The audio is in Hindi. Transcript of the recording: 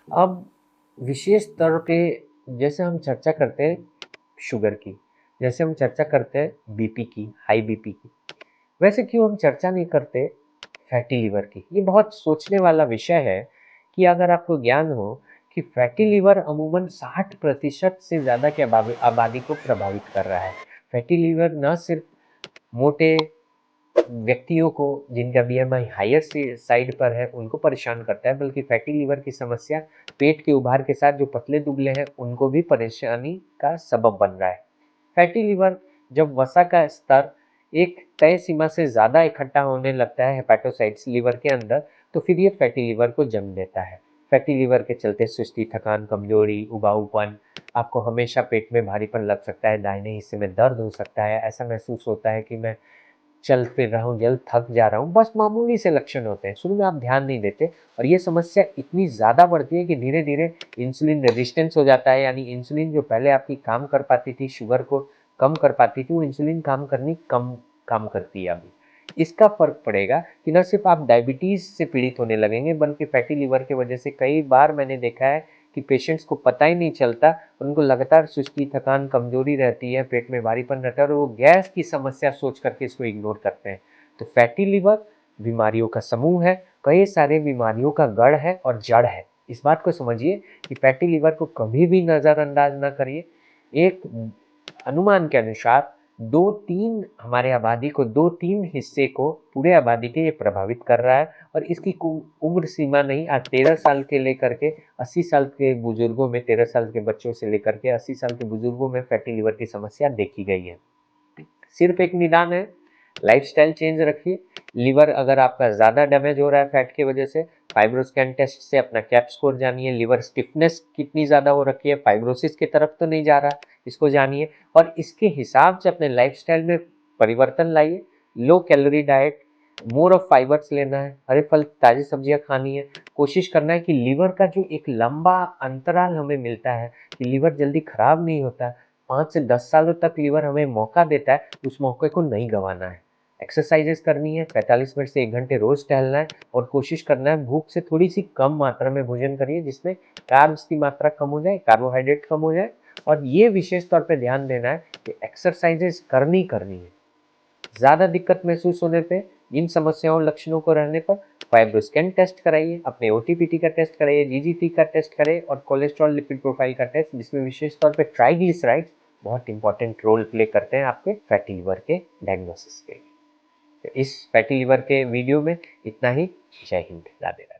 अब विशेष तौर पे जैसे हम चर्चा करते हैं शुगर की, जैसे हम चर्चा करते हैं बीपी की, हाई बीपी की, वैसे क्यों हम चर्चा नहीं करते फैटी लिवर की? ये बहुत सोचने वाला विषय है कि अगर आपको ज्ञान हो कि फैटी लिवर अमूमन 60% से ज़्यादा की आबादी को प्रभावित कर रहा है। फैटी लिवर न सिर्फ मोटे व्यक्तियों को जिनका बीएमआई हायर साइड पर है उनको परेशान करता है, बल्कि फैटी लिवर की समस्या पेट के उभार के साथ जो पतले दुबले हैं उनको भी परेशानी का सबब बन रहा है। फैटी लिवर जब वसा का स्तर एक तय सीमा से ज़्यादा इकट्ठा होने लगता है हेपेटोसाइट्स लिवर के अंदर, तो फिर ये फैटी लिवर को जन्म देता है। फैटी लिवर के चलते सुस्ती, थकान, कमजोरी, उबाऊपन, आपको हमेशा पेट में भारीपन लग सकता है, दाहिने हिस्से में दर्द हो सकता है, ऐसा महसूस होता है कि मैं चल फिर रहा हूँ, जल्द थक जा रहा हूँ, बस मामूली से लक्षण होते हैं। शुरू में आप ध्यान नहीं देते और ये समस्या इतनी ज़्यादा बढ़ती है कि धीरे धीरे इंसुलिन रेजिस्टेंस हो जाता है, यानी इंसुलिन जो पहले आपकी काम कर पाती थी, शुगर को कम कर पाती थी, वो इंसुलिन कम काम करती है अभी। इसका फर्क पड़ेगा कि न सिर्फ आप डायबिटीज़ से पीड़ित होने लगेंगे, बल्कि फैटी लिवर की वजह से कई बार मैंने देखा है कि पेशेंट्स को पता ही नहीं चलता, उनको लगातार सुस्ती, थकान, कमजोरी रहती है, पेट में भारीपन रहता है और वो गैस की समस्या सोच करके इसको इग्नोर करते हैं। तो फैटी लिवर बीमारियों का समूह है, कई सारे बीमारियों का गढ़ है और जड़ है। इस बात को समझिए कि फैटी लिवर को कभी भी नज़रअंदाज ना करिए। एक अनुमान के अनुसार 2-3 हमारे आबादी को 2-3 हिस्से को पूरे आबादी के ये प्रभावित कर रहा है और इसकी उम्र सीमा नहीं, आज 13 साल के लेकर के 80 साल के बुजुर्गों में, 13 साल के बच्चों से लेकर के 80 साल के बुजुर्गों में फैटी लिवर की समस्या देखी गई है। सिर्फ एक निदान है, लाइफस्टाइल चेंज रखिए। लिवर अगर आपका ज़्यादा डैमेज हो रहा है फैट की वजह से, फाइब्रोस्कैन टेस्ट से अपना कैप स्कोर जानिए। लिवर स्टिफनेस कितनी ज़्यादा हो रखी है, फाइब्रोसिस की तरफ तो नहीं जा रहा, इसको जानिए और इसके हिसाब से अपने लाइफस्टाइल में परिवर्तन लाइए। Low calorie diet, more of fibres लेना है, हरे फल, ताज़ी सब्जियां खानी है। कोशिश करना है कि लिवर का जो एक लंबा अंतराल हमें मिलता है कि लिवर जल्दी खराब नहीं होता, 5 से 10 सालों तक लिवर हमें मौका देता है, उस मौके को नहीं गंवाना है। एक्सरसाइजेस करनी है, 45 मिनट से 1 घंटे रोज टहलना है और कोशिश करना है भूख से थोड़ी सी कम मात्रा में भोजन करिए, जिसमें कार्ब्स की मात्रा कम हो जाए, कार्बोहाइड्रेट कम हो जाए। और ये विशेष तौर पे ध्यान देना है कि एक्सरसाइजेस करनी है। ज़्यादा दिक्कत महसूस होने पे, इन समस्याओं लक्षणों को रहने पर फाइब्रोस्कैन टेस्ट कराइए, अपने ओटीपीटी का टेस्ट कराइए, जीजीटी का टेस्ट करें और कोलेस्ट्रॉल लिपिड प्रोफाइल का टेस्ट, जिसमें विशेष तौर पे ट्राइग्लिसराइड्स बहुत इंपॉर्टेंट रोल प्ले करते हैं आपके फैटी लिवर के डायग्नोसिस के लिए। तो इस फैटी लिवर के वीडियो में इतना ही। जय हिंद, राधे राधे।